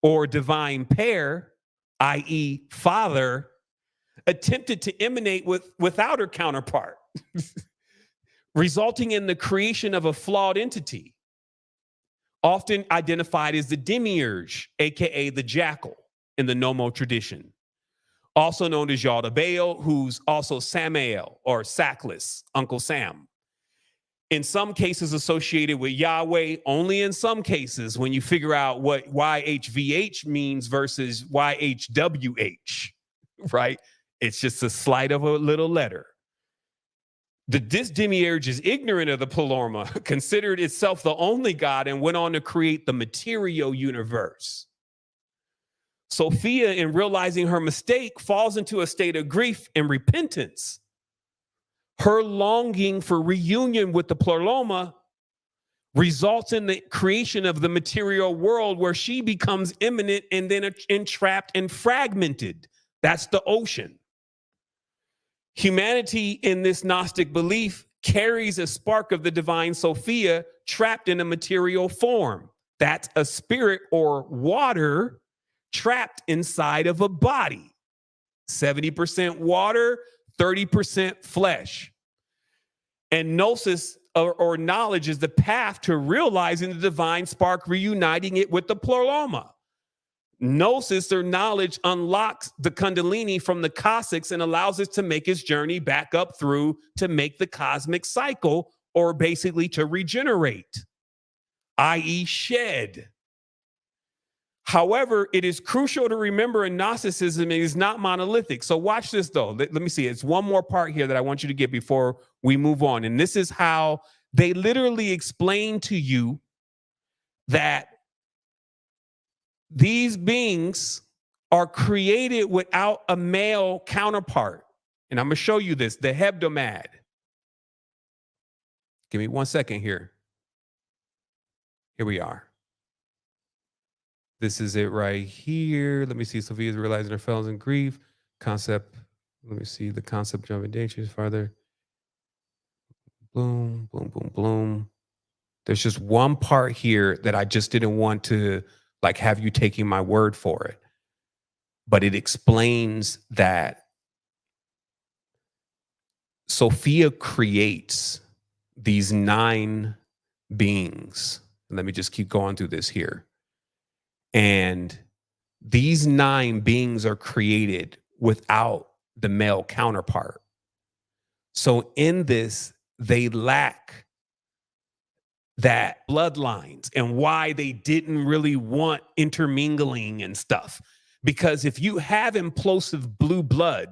or divine pair, i.e. father, attempted to emanate without her counterpart, resulting in the creation of a flawed entity, often identified as the Demiurge, aka the Jackal in the Nomo tradition, also known as Yaldabaoth, who's also Samael or Sackless, Uncle Sam. In some cases associated with Yahweh, only in some cases when you figure out what YHVH means versus YHWH, right? It's just a slight of a little letter. This demiurge is ignorant of the Pleroma, considered itself the only God, and went on to create the material universe. Sophia, in realizing her mistake, falls into a state of grief and repentance. Her longing for reunion with the Pleroma results in the creation of the material world, where she becomes immanent and then entrapped and fragmented. That's the ocean. Humanity, in this Gnostic belief, carries a spark of the divine Sophia trapped in a material form. That's a spirit or water trapped inside of a body. 70% water, 30% flesh. And gnosis or knowledge is the path to realizing the divine spark, reuniting it with the Pleroma. Gnosis or knowledge unlocks the Kundalini from the Cossacks and allows it to make its journey back up through to make the cosmic cycle, or basically to regenerate, i.e. shed. However, it is crucial to remember in Gnosticism, it is not monolithic. So watch this though. Let me see. It's one more part here that I want you to get before we move on. And this is how they literally explain to you that these beings are created without a male counterpart. And I'm going to show you this, the hebdomad. Give me 1 second here. Here we are. This is it right here. Let me see. Sophia's realizing her fellows in grief. Concept. Let me see the concept jumping dangerous farther. Boom, boom, boom, boom. There's just one part here that I just didn't want to like have you taking my word for it. But it explains that Sophia creates these 9 beings. Let me just keep going through this here. And these 9 beings are created without the male counterpart. So in this, they lack that bloodlines, and why they didn't really want intermingling and stuff. Because if you have implosive blue blood,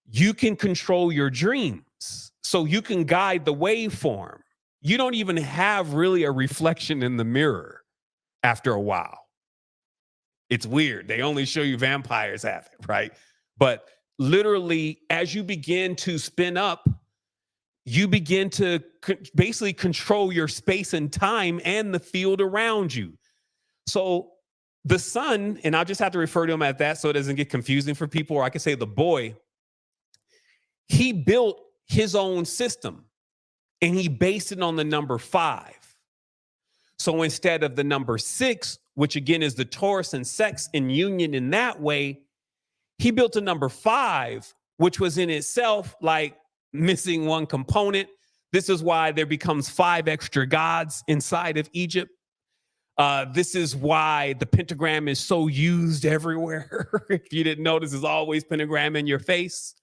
you can control your dreams. So you can guide the waveform. You don't even have really a reflection in the mirror after a while. It's weird. They only show you vampires have it, right? But literally, as you begin to spin up, you begin to basically control your space and time and the field around you. So the sun, and I'll just have to refer to him as that so it doesn't get confusing for people, or I could say the boy, he built his own system and he based it on the number 5. So instead of the number 6, which again is the Taurus and sex in union in that way, he built a number 5, which was in itself like missing one component. This is why there becomes 5 extra gods inside of Egypt. This is why the pentagram is so used everywhere. If you didn't notice, there's always pentagram in your face.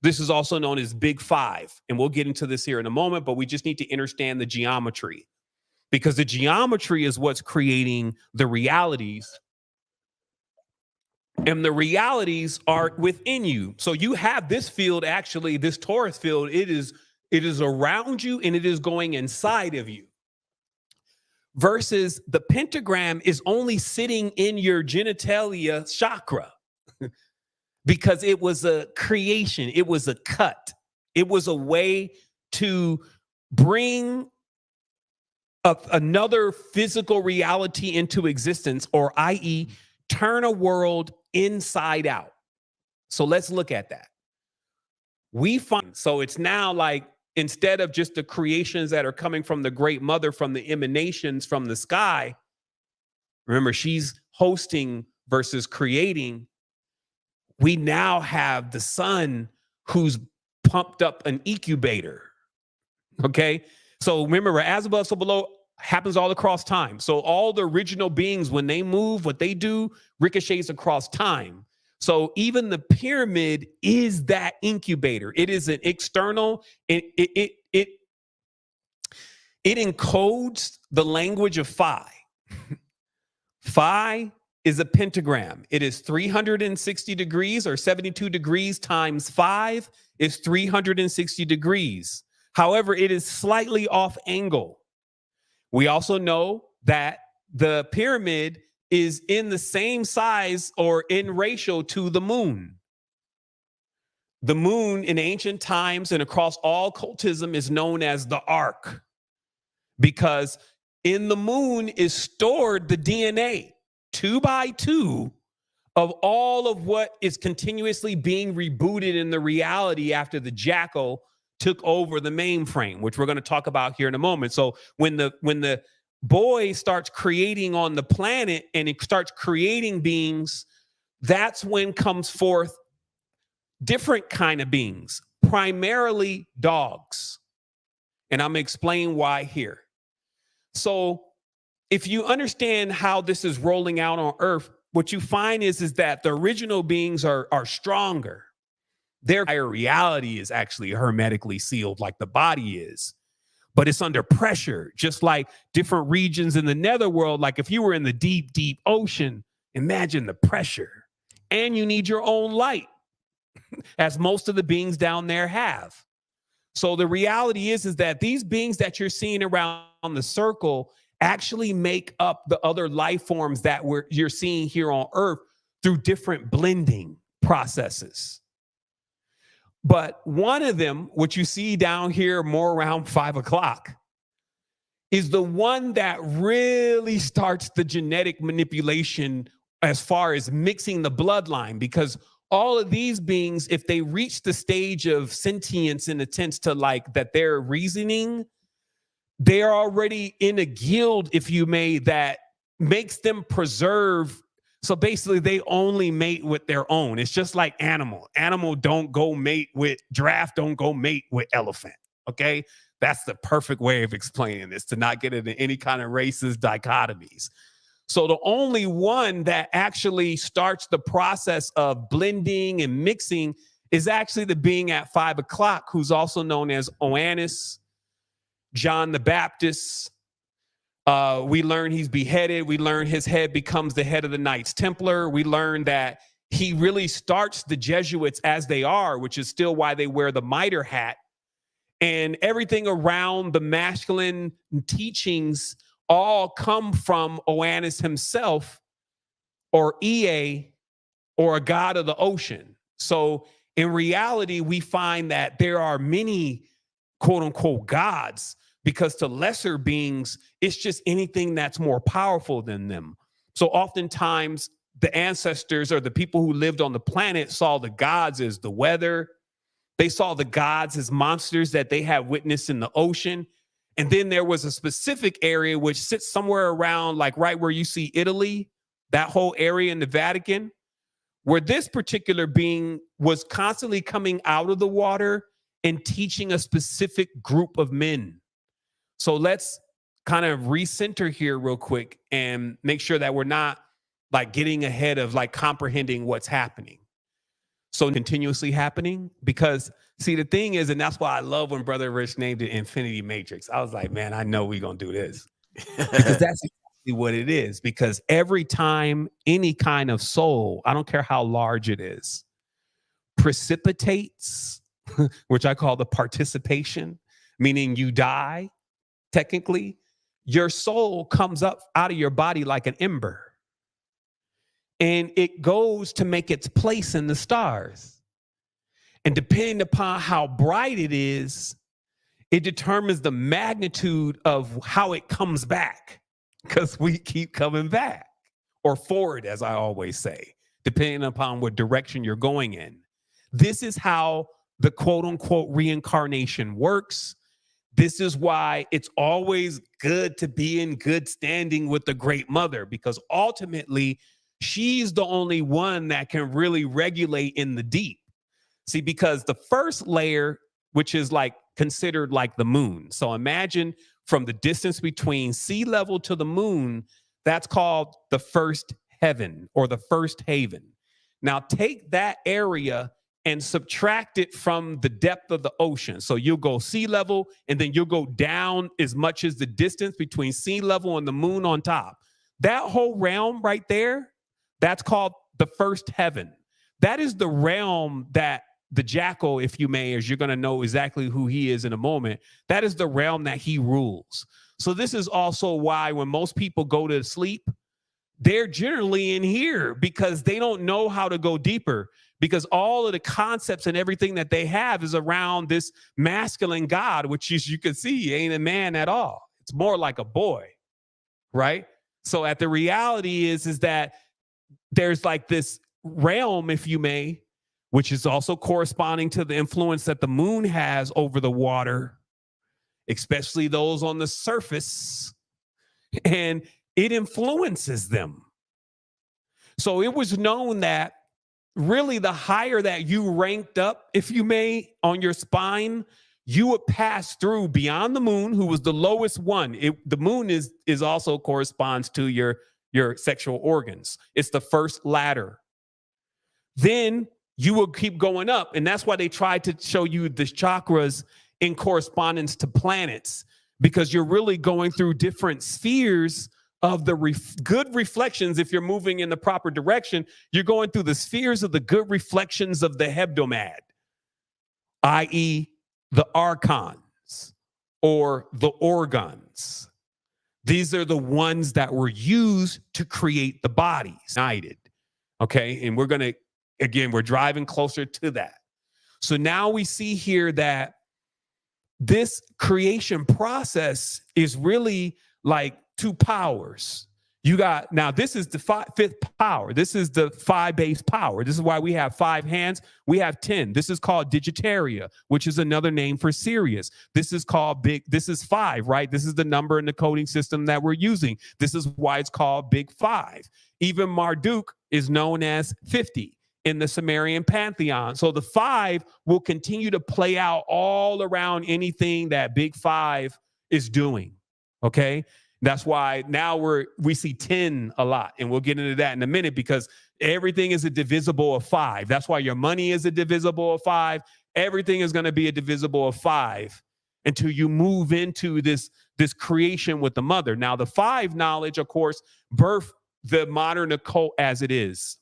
This is also known as Big 5. And we'll get into this here in a moment, but we just need to understand the geometry, because the geometry is what's creating the realities. And the realities are within you. So you have this field, actually, this Taurus field, it is around you and it is going inside of you. Versus the pentagram is only sitting in your genitalia chakra because it was a creation. It was a cut. It was a way to bring another physical reality into existence, or i.e. turn a world inside out. So let's look at that. We find, so it's now like, instead of just the creations that are coming from the great mother, from the emanations from the sky, Remember, she's hosting versus creating. We now have the sun who's pumped up an incubator. Okay. So remember, as above, so below happens all across time. So all the original beings, when they move, what they do ricochets across time. So even the pyramid is that incubator. It is an external, it encodes the language of phi. Phi is a pentagram. It is 360 degrees, or 72 degrees times 5 is 360 degrees. However, it is slightly off angle. We also know that the pyramid is in the same size or in ratio to the moon. The moon in ancient times and across all cultism is known as the ark, because in the moon is stored the DNA 2 by 2 of all of what is continuously being rebooted in the reality after the jackal took over the mainframe, which we're going to talk about here in a moment. So when the boy starts creating on the planet and it starts creating beings, that's when comes forth different kind of beings, primarily dogs. And I'm going to explain why here. So if you understand how this is rolling out on Earth, what you find is that the original beings are stronger. Their entire reality is actually hermetically sealed like the body is, but it's under pressure, just like different regions in the netherworld. Like if you were in the deep, deep ocean, imagine the pressure. And you need your own light, as most of the beings down there have. So the reality is that these beings that you're seeing around the circle actually make up the other life forms that you're seeing here on Earth through different blending processes. But one of them, which you see down here more around 5 o'clock, is the one that really starts the genetic manipulation as far as mixing the bloodline, because all of these beings, if they reach the stage of sentience in a sense to like that they're reasoning, they're already in a guild, if you may, that makes them preserve. So basically they only mate with their own. It's just like animal. Animal don't go mate with giraffe, don't go mate with elephant. Okay. That's the perfect way of explaining this, to not get into any kind of racist dichotomies. So the only one that actually starts the process of blending and mixing is actually the being at 5 o'clock, who's also known as Oannes, John the Baptist. We learn he's beheaded. We learn his head becomes the head of the Knights Templar. We learn that he really starts the Jesuits as they are, which is still why they wear the mitre hat. And everything around the masculine teachings all come from Oannes himself, or Ea, or a god of the ocean. So in reality, we find that there are many quote unquote gods, because to lesser beings, it's just anything that's more powerful than them. So oftentimes the ancestors or the people who lived on the planet saw the gods as the weather. They saw the gods as monsters that they had witnessed in the ocean. And then there was a specific area which sits somewhere around like right where you see Italy, that whole area in the Vatican, where this particular being was constantly coming out of the water and teaching a specific group of men. So let's kind of recenter here real quick and make sure that we're not like getting ahead of like comprehending what's happening. So continuously happening, because see, the thing is, and that's why I love when Brother Rich named it Infinity Matrix. I was like, man, I know we're going to do this, because that's exactly what it is. Because every time any kind of soul, I don't care how large it is, precipitates, which I call the participation, meaning you die, technically, your soul comes up out of your body like an ember. And it goes to make its place in the stars. And depending upon how bright it is, it determines the magnitude of how it comes back, because we keep coming back, or forward, as I always say, depending upon what direction you're going in. This is how the quote unquote reincarnation works. This is why it's always good to be in good standing with the Great Mother, because ultimately she's the only one that can really regulate in the deep. See, because the first layer, which is like considered like the moon. So imagine from the distance between sea level to the moon, that's called the first heaven or the first haven. Now take that area and subtract it from the depth of the ocean. So you'll go sea level, and then you'll go down as much as the distance between sea level and the moon on top. That whole realm right there, that's called the first heaven. That is the realm that the jackal, if you may, as you're going to know exactly who he is in a moment, that is the realm that he rules. So this is also why when most people go to sleep, they're generally in here because they don't know how to go deeper, because all of the concepts and everything that they have is around this masculine God, which as you can see ain't a man at all. It's more like a boy, right? So at the reality is that there's like this realm, if you may, which is also corresponding to the influence that the moon has over the water, especially those on the surface, and it influences them. So it was known that really the higher that you ranked up, if you may, on your spine, you would pass through beyond the moon, who was the lowest one. The moon is also corresponds to your sexual organs. It's the first ladder. Then you will keep going up, and that's why they tried to show you the chakras in correspondence to planets, because you're really going through different spheres of the good reflections. If you're moving in the proper direction, you're going through the spheres of the good reflections of the hebdomad, i.e. the archons or the organs. These are the ones that were used to create the bodies. United. Okay. And we're driving closer to that. So now we see here that this creation process is really like two powers. You got, now this is the fifth power. This is the 5 base power. This is why we have 5 hands. We have 10. This is called Digitaria, which is another name for Sirius. This is called this is 5, right? This is the number in the coding system that we're using. This is why it's called Big 5. Even Marduk is known as 50 in the Sumerian pantheon. So the 5 will continue to play out all around anything that Big 5 is doing. Okay. That's why now we see 10 a lot, and we'll get into that in a minute, because everything is a divisible of 5. That's why your money is a divisible of 5. Everything is going to be a divisible of 5 until you move into this creation with the mother. Now, the 5 knowledge, of course, birthed the modern occult as it is,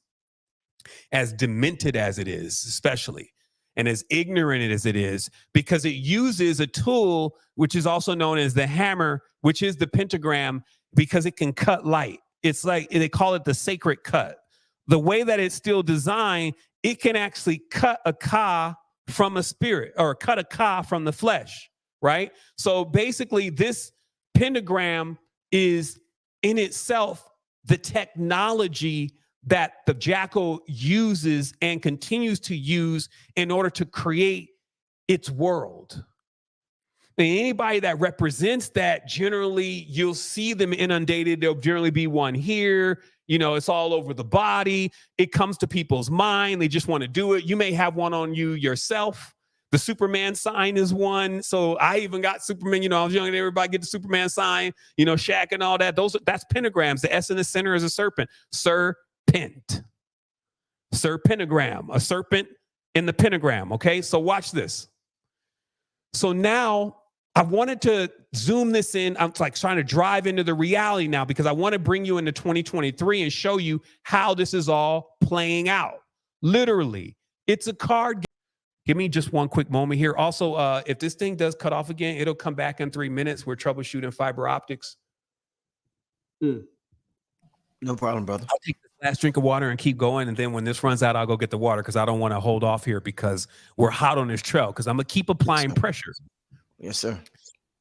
as demented as it is, especially, and as ignorant as it is, because it uses a tool which is also known as the hammer, which is the pentagram, because it can cut light. It's like they call it the sacred cut. The way that it's still designed, it can actually cut a ka from a spirit, or cut a ka from the flesh, right? So basically this pentagram is in itself the technology that the jackal uses and continues to use in order to create its world. And anybody that represents that, generally you'll see them inundated. There'll generally be one here. You know, it's all over the body. It comes to people's mind. They just want to do it. You may have one on you yourself. The Superman sign is one. So I even got Superman. You know, I was young and everybody get the Superman sign, you know, Shaq and all that. That's pentagrams. The S in the center is a serpent. Serpent. Serpentagram. A serpent in the pentagram. Okay, so watch this. So now I wanted to zoom this in. I'm like trying to drive into the reality now, because I want to bring you into 2023 and show you how this is all playing out. Literally, it's a card game. Give me just one quick moment here. Also, if this thing does cut off again, it'll come back in 3 minutes. We're troubleshooting fiber optics. No problem, brother. I'll take this last drink of water and keep going. And then when this runs out, I'll go get the water, because I don't want to hold off here, because we're hot on this trail, because I'm going to keep applying pressure. Yes, sir.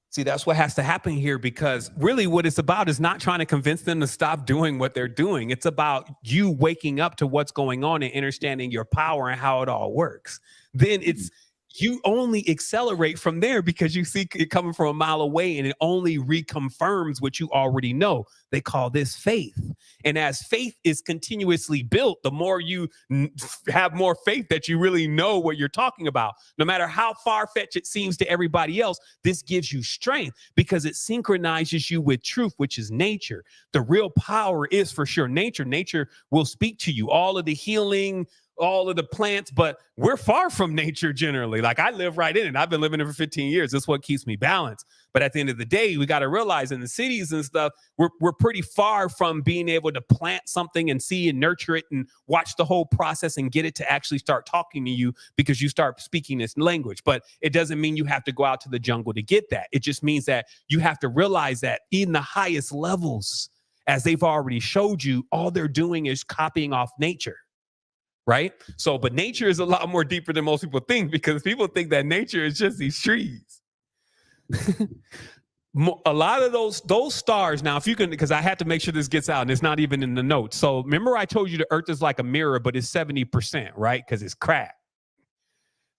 See, that's what has to happen here, because really what it's about is not trying to convince them to stop doing what they're doing. It's about you waking up to what's going on and understanding your power and how it all works. Then it's you only accelerate from there because you see it coming from a mile away, and it only reconfirms what you already know. They call this faith. And as faith is continuously built, the more you have more faith that you really know what you're talking about. No matter how far-fetched it seems to everybody else, this gives you strength because it synchronizes you with truth, which is nature. The real power is for sure nature. Nature will speak to you. All of the healing, all of the plants, but we're far from nature generally. Like I live right in it. I've been living it for 15 years. That's what keeps me balanced. But at the end of the day, we got to realize in the cities and stuff, we're pretty far from being able to plant something and see and nurture it and watch the whole process and get it to actually start talking to you because you start speaking this language. But it doesn't mean you have to go out to the jungle to get that. It just means that you have to realize that in the highest levels, as they've already showed you, all they're doing is copying off nature. Right? So, but nature is a lot more deeper than most people think because people think that nature is just these trees. A lot of those stars, now, if you can, because I had to make sure this gets out and it's not even in the notes. So remember I told you the earth is like a mirror, but it's 70%, right? Because it's cracked.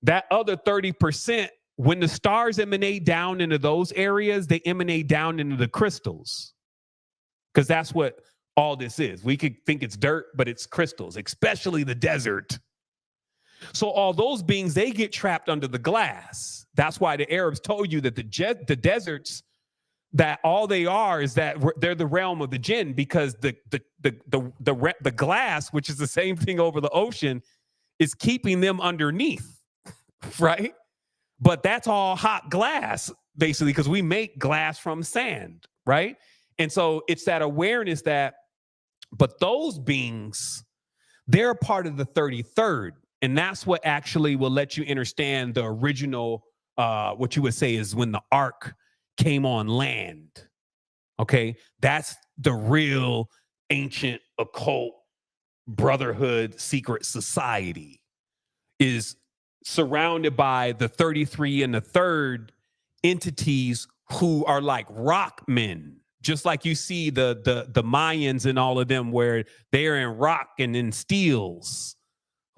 That other 30%, when the stars emanate down into those areas, they emanate down into the crystals. Because that's what all this is. We could think it's dirt, but it's crystals, especially the desert. So all those beings, they get trapped under the glass. That's why the Arabs told you that the deserts, that all they are is that they're the realm of the jinn, because the glass, which is the same thing over the ocean, is keeping them underneath, right? But that's all hot glass, basically, because we make glass from sand, right? And so it's that awareness that, but those beings, they're part of the 33rd. And that's what actually will let you understand the original, what you would say is when the ark came on land. Okay. That's the real ancient occult brotherhood secret society, is surrounded by the 33 and the third entities who are like rock men. Just like you see the Mayans and all of them, where they're in rock and in steels,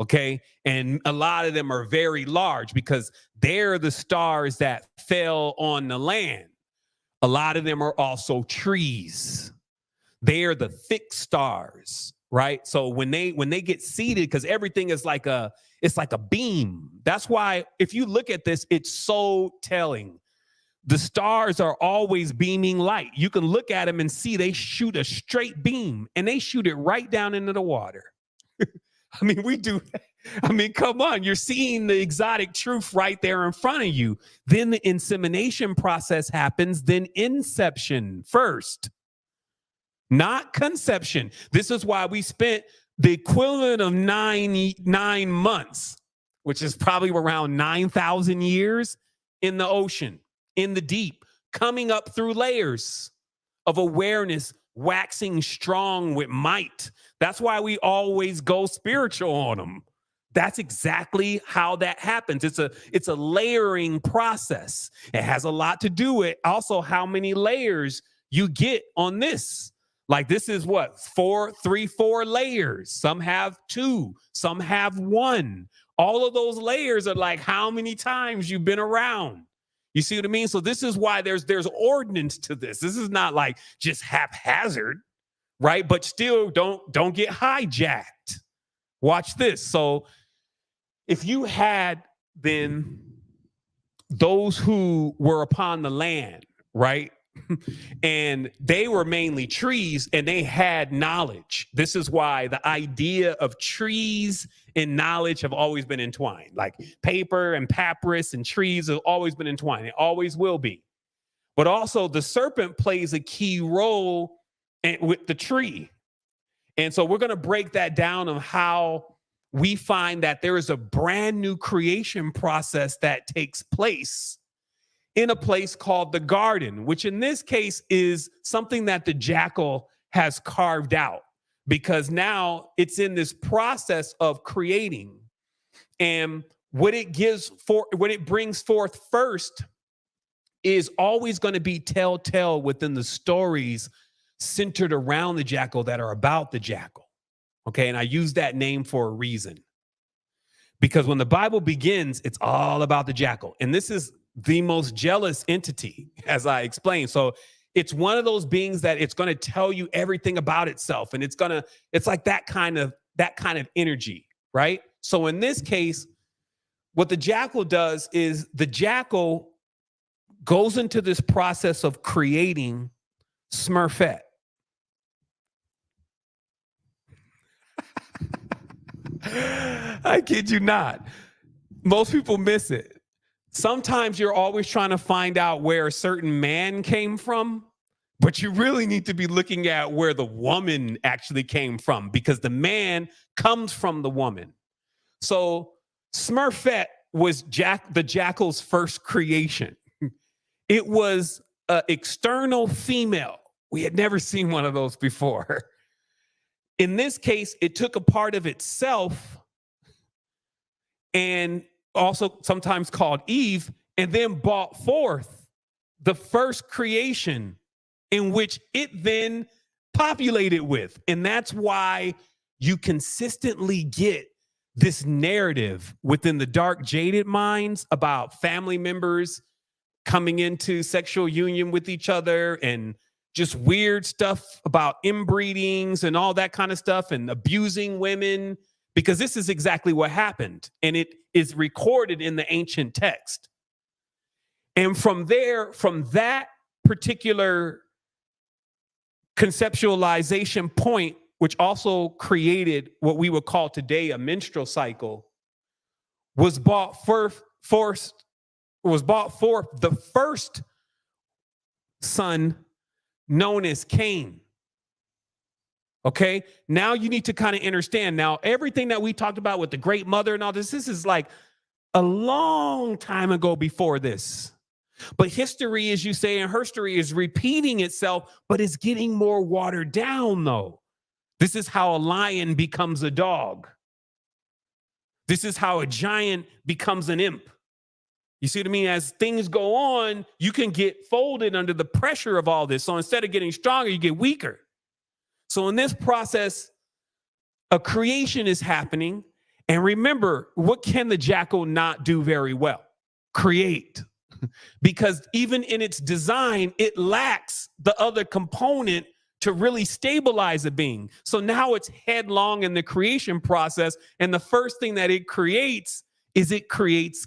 okay? And a lot of them are very large because they're the stars that fell on the land. A lot of them are also trees. They're the thick stars, right? So when they get seated, because everything is like it's like a beam. That's why if you look at this, it's so telling. The stars are always beaming light. You can look at them and see they shoot a straight beam and they shoot it right down into the water. I mean, we do. I mean, come on. You're seeing the exotic truth right there in front of you. Then the insemination process happens. Then inception first, not conception. This is why we spent the equivalent of nine months, which is probably around 9,000 years in the ocean, in the deep, coming up through layers of awareness, waxing strong with might. That's why we always go spiritual on them. That's exactly how that happens. It's a layering process. It has a lot to do with also how many layers you get on this. Like this is what, 4 layers. Some have 2, some have 1. All of those layers are like how many times you've been around. You see what I mean? So this is why there's ordinance to this. This is not like just haphazard, right? But still don't get hijacked. Watch this. So if you had then those who were upon the land, right? And they were mainly trees and they had knowledge. This is why the idea of trees and knowledge have always been entwined. Like paper and papyrus and trees have always been entwined. It always will be. But also the serpent plays a key role with the tree. And so we're going to break that down of how we find that there is a brand new creation process that takes place in a place called the garden, which in this case is something that the jackal has carved out, because now it's in this process of creating. And what it brings forth first is always going to be telltale within the stories centered around the jackal that are about the jackal. Okay. And I use that name for a reason, Because when the Bible begins, it's all about the jackal. And this is the most jealous entity, as I explained. So it's one of those beings that it's going to tell you everything about itself. And it's like that kind of energy, right? So in this case, what the jackal does is the jackal goes into this process of creating Smurfette. I kid you not. Most people miss it. Sometimes you're always trying to find out where a certain man came from, but you really need to be looking at where the woman actually came from, because the man comes from the woman. So Smurfette was the jackal's first creation. It was an external female. We had never seen one of those before. In this case, it took a part of itself, and also sometimes called Eve, and then brought forth the first creation in which it then populated with. And that's why you consistently get this narrative within the dark, jaded minds about family members coming into sexual union with each other, and just weird stuff about inbreedings and all that kind of stuff, and abusing women, because this is exactly what happened. And it is recorded in the ancient text. And from there, from that particular conceptualization point, which also created what we would call today a menstrual cycle, was brought forth the first son, known as Cain. Okay, now you need to kind of understand. Now, everything that we talked about with the great mother and all this is like a long time ago before this. But history, as you say, and herstory is repeating itself, but it's getting more watered down, though. This is how a lion becomes a dog. This is how a giant becomes an imp. You see what I mean? As things go on, you can get folded under the pressure of all this. So instead of getting stronger, you get weaker. So in this process, a creation is happening. And remember, what can the jackal not do very well? Create. Because even in its design, it lacks the other component to really stabilize a being. So now it's headlong in the creation process. And the first thing that it creates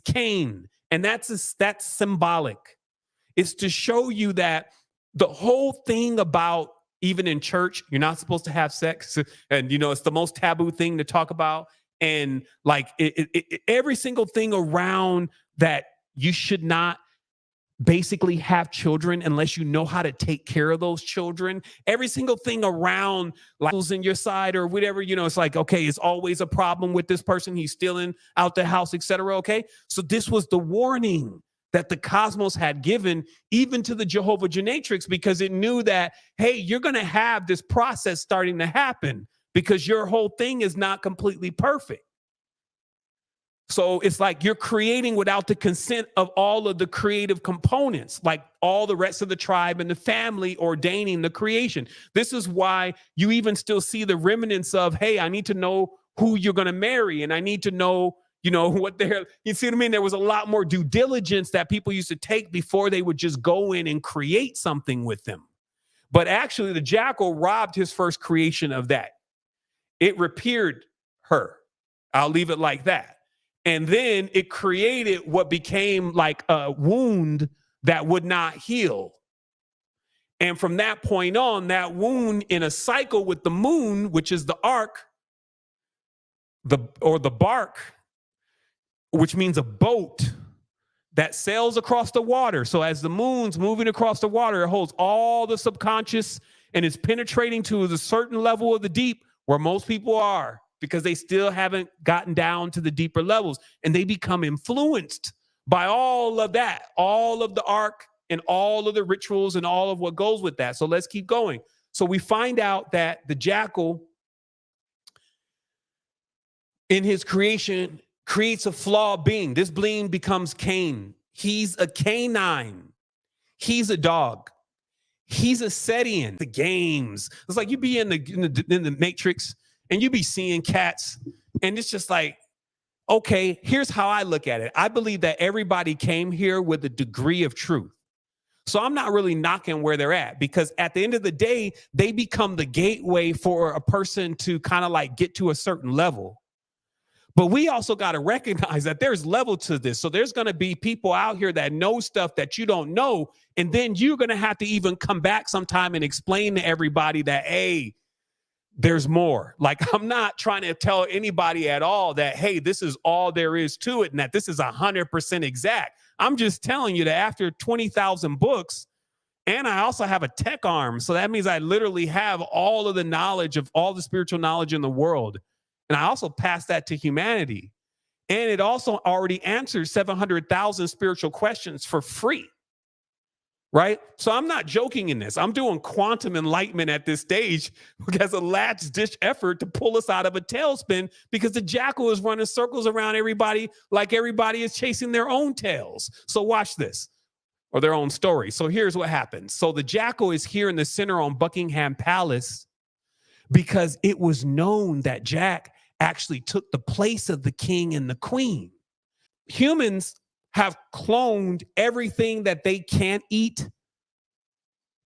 Cain. And that's symbolic. It's to show you that the whole thing about, even in church, you're not supposed to have sex. And, it's the most taboo thing to talk about. And like every single thing around that, you should not basically have children unless you know how to take care of those children. Every single thing around, like in your side or whatever, it's like, okay, it's always a problem with this person. He's stealing out the house, etc. Okay. So this was the warning that the cosmos had given even to the Jehovah Genetrix, because it knew that, hey, you're going to have this process starting to happen because your whole thing is not completely perfect. So it's like you're creating without the consent of all of the creative components, like all the rest of the tribe and the family ordaining the creation. This is why you even still see the remnants of, hey, I need to know who you're going to marry, and I need to know, what you see what I mean? There was a lot more due diligence that people used to take before they would just go in and create something with them. But actually, the jackal robbed his first creation of that. It repaired her. I'll leave it like that. And then it created what became like a wound that would not heal. And from that point on, that wound in a cycle with the moon, which is the ark, the bark, which means a boat that sails across the water. So as the moon's moving across the water, it holds all the subconscious and is penetrating to a certain level of the deep where most people are, because they still haven't gotten down to the deeper levels, and they become influenced by all of that, all of the ark and all of the rituals and all of what goes with that. So let's keep going. So we find out that the jackal in his creation creates a flawed being. This being becomes Cain. He's a canine. He's a dog. He's a Setian. The games. It's like you be in the Matrix, and you be seeing cats, and it's just like, Okay, here's how I look at it. I believe that everybody came here with a degree of truth. So I'm not really knocking where they're at, because at the end of the day, they become the gateway for a person to kind of like get to a certain level. But we also got to recognize that there's level to this. So there's going to be people out here that know stuff that you don't know. And then you're going to have to even come back sometime and explain to everybody that, hey, there's more. Like, I'm not trying to tell anybody at all that, hey, this is all there is to it and that this is 100% exact. I'm just telling you that after 20,000 books, and I also have a tech arm. So that means I literally have all of the knowledge of all the spiritual knowledge in the world. And I also pass that to humanity. And it also already answers 700,000 spiritual questions for free. Right? So I'm not joking in this. I'm doing quantum enlightenment at this stage as a last ditch effort to pull us out of a tailspin, because the jackal is running circles around everybody like everybody is chasing their own tails. So watch this, or their own story. So here's what happens. So the jackal is here in the center on Buckingham Palace because it was known that Jack actually took the place of the king and the queen. Humans have cloned everything that they can't eat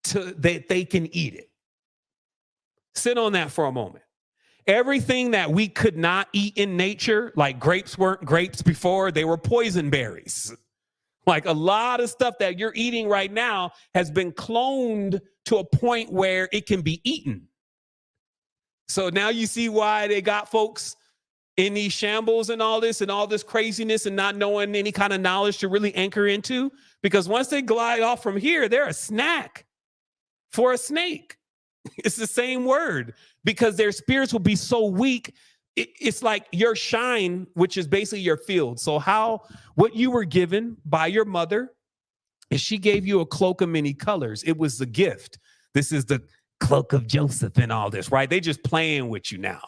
to that they can eat it. Sit on that for a moment. Everything that we could not eat in nature, like grapes weren't grapes before, they were poison berries. Like a lot of stuff that you're eating right now has been cloned to a point where it can be eaten. So now you see why they got folks in these shambles and all this craziness and not knowing any kind of knowledge to really anchor into. Because once they glide off from here, they're a snack for a snake. It's the same word, because their spirits will be so weak. It's like your shine, which is basically your field. So what you were given by your mother is she gave you a cloak of many colors. It was the gift. This is the cloak of Joseph and all this, right? They just playing with you now.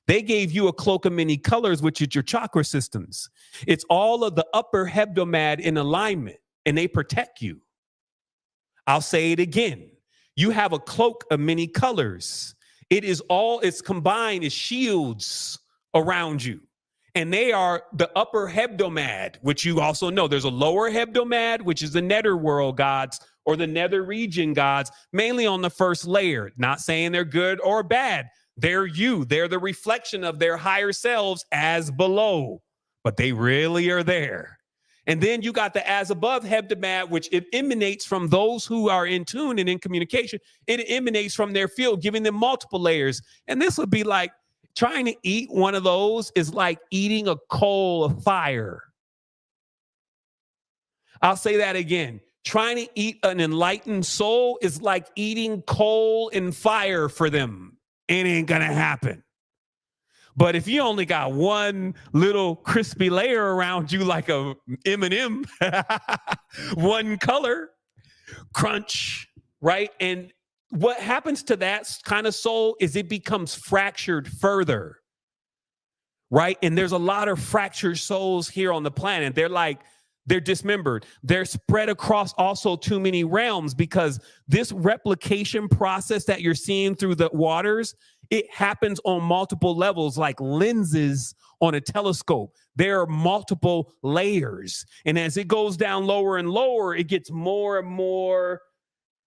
They gave you a cloak of many colors, which is your chakra systems. It's all of the upper hebdomad in alignment, and they protect you. I'll say it again. You have a cloak of many colors. It's combined as shields around you. And they are the upper hebdomad, which you also know. There's a lower hebdomad, which is the netherworld gods or the nether region gods, mainly on the first layer. Not saying they're good or bad. They're you. They're the reflection of their higher selves as below, but they really are there. And then you got the as above hebdomad, which it emanates from those who are in tune and in communication. It emanates from their field, giving them multiple layers. And this would be like trying to eat one of those is like eating a coal of fire. I'll say that again. Trying to eat an enlightened soul is like eating coal and fire for them. It ain't gonna happen. But if you only got one little crispy layer around you like a M&M, one color, crunch, right? And what happens to that kind of soul is it becomes fractured further, right? And there's a lot of fractured souls here on the planet. They're dismembered. They're spread across also too many realms, because this replication process that you're seeing through the waters, it happens on multiple levels, like lenses on a telescope. There are multiple layers. And as it goes down lower and lower, it gets more and more,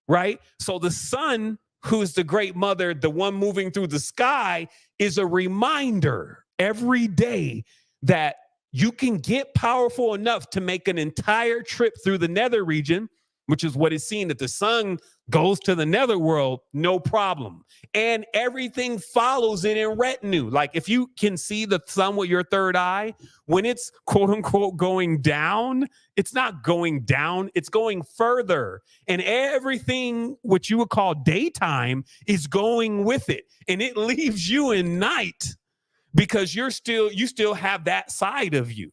right? So the sun, who's the great mother, the one moving through the sky, is a reminder every day that you can get powerful enough to make an entire trip through the nether region, which is what is seen, that the sun goes to the netherworld, no problem. And everything follows it in retinue. Like if you can see the sun with your third eye, when it's quote unquote going down, it's not going down, it's going further. And everything which you would call daytime is going with it. And it leaves you in night, because you still have that side of you.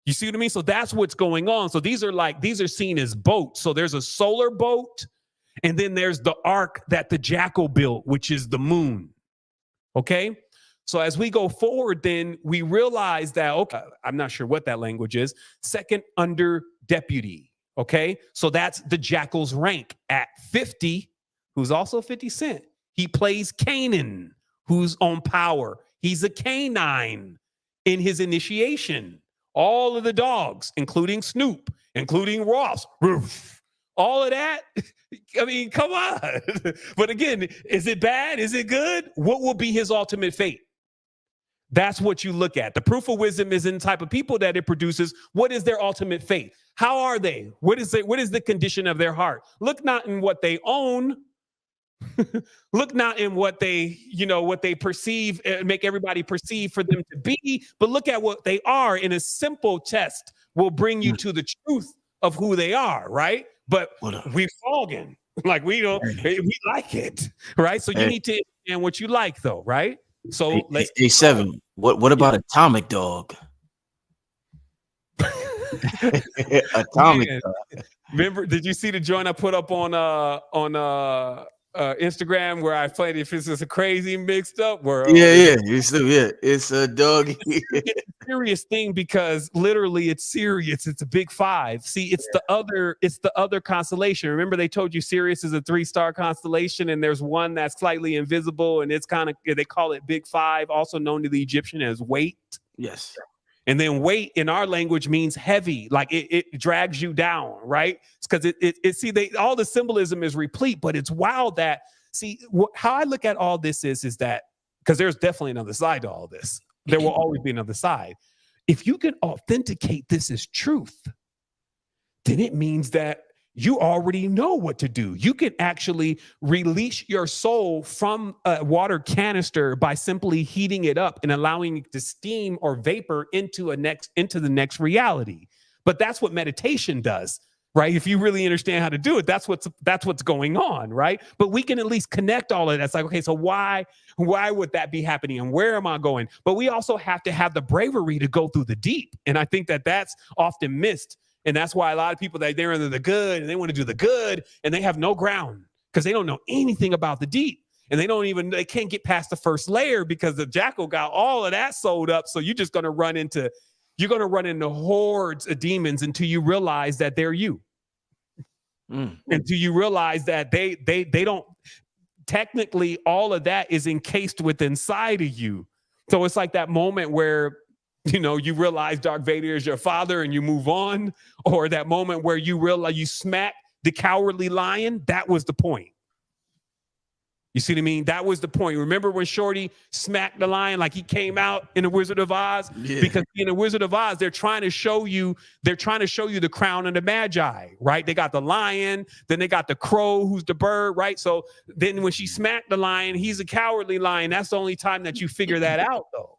You see what I mean? So that's what's going on. So these are seen as boats. So there's a solar boat, and then there's the ark that the jackal built, which is the moon. Okay? So as we go forward, then we realize that, okay, I'm not sure what that language is, second under deputy. Okay? So that's the jackal's rank at 50, who's also 50 Cent. He plays Kanan, who's on power. He's a canine. in his initiation. All of the dogs, including Snoop, including Ross, Roof, all of that. I mean, come on. But again, is it bad? Is it good? What will be his ultimate fate? That's what you look at. The proof of wisdom is in the type of people that it produces. What is their ultimate fate? How are they? What is the condition of their heart? Look not in what they own. Look not in what they, what they perceive, make everybody perceive for them to be, but look at what they are. In a simple test will bring you to the truth of who they are, right? But we fogging, like we like it, right? So you need to understand what you like, though, right? So let's Sevan. What about Atomic Dog? Atomic Dog. Remember, did you see the joint I put up on Instagram where I played If This Is a Crazy Mixed Up? Where it's a dog. It's a serious thing because literally it's serious. It's a big five. See, it's the other constellation. Remember, they told you Sirius is a 3-star constellation, and there's one that's slightly invisible, and it's kind of, they call it Big Five, also known to the Egyptian as weight. Yes. And then weight in our language means heavy, like it drags you down, right? It's because all the symbolism is replete, but it's wild that, how I look at all this is that, because there's definitely another side to all this. There will always be another side. If you can authenticate this as truth, then it means that you already know what to do. You can actually release your soul from a water canister by simply heating it up and allowing it to steam or vapor into the next reality. But that's what meditation does, right? If you really understand how to do it, that's what's going on, right? But we can at least connect all of that. It's like, okay, so why would that be happening, and where am I going? But we also have to have the bravery to go through the deep, and I think that that's often missed. And that's why a lot of people, they're into the good and they want to do the good, and they have no ground because they don't know anything about the deep. And they can't get past the first layer because the jackal got all of that sold up. So you're just going to run into hordes of demons until you realize that they're you. Until you realize that they don't, technically all of that is encased within inside of you. So it's like that moment where, you realize Darth Vader is your father and you move on, or that moment where you realize you smack the cowardly lion. That was the point. You see what I mean? That was the point. Remember when Shorty smacked the lion, like he came out in The Wizard of Oz? Yeah. Because in The Wizard of Oz, they're trying to show you the crown of the Magi, right? They got the lion, then they got the crow, who's the bird, right? So then when she smacked the lion, he's a cowardly lion. That's the only time that you figure that out, though,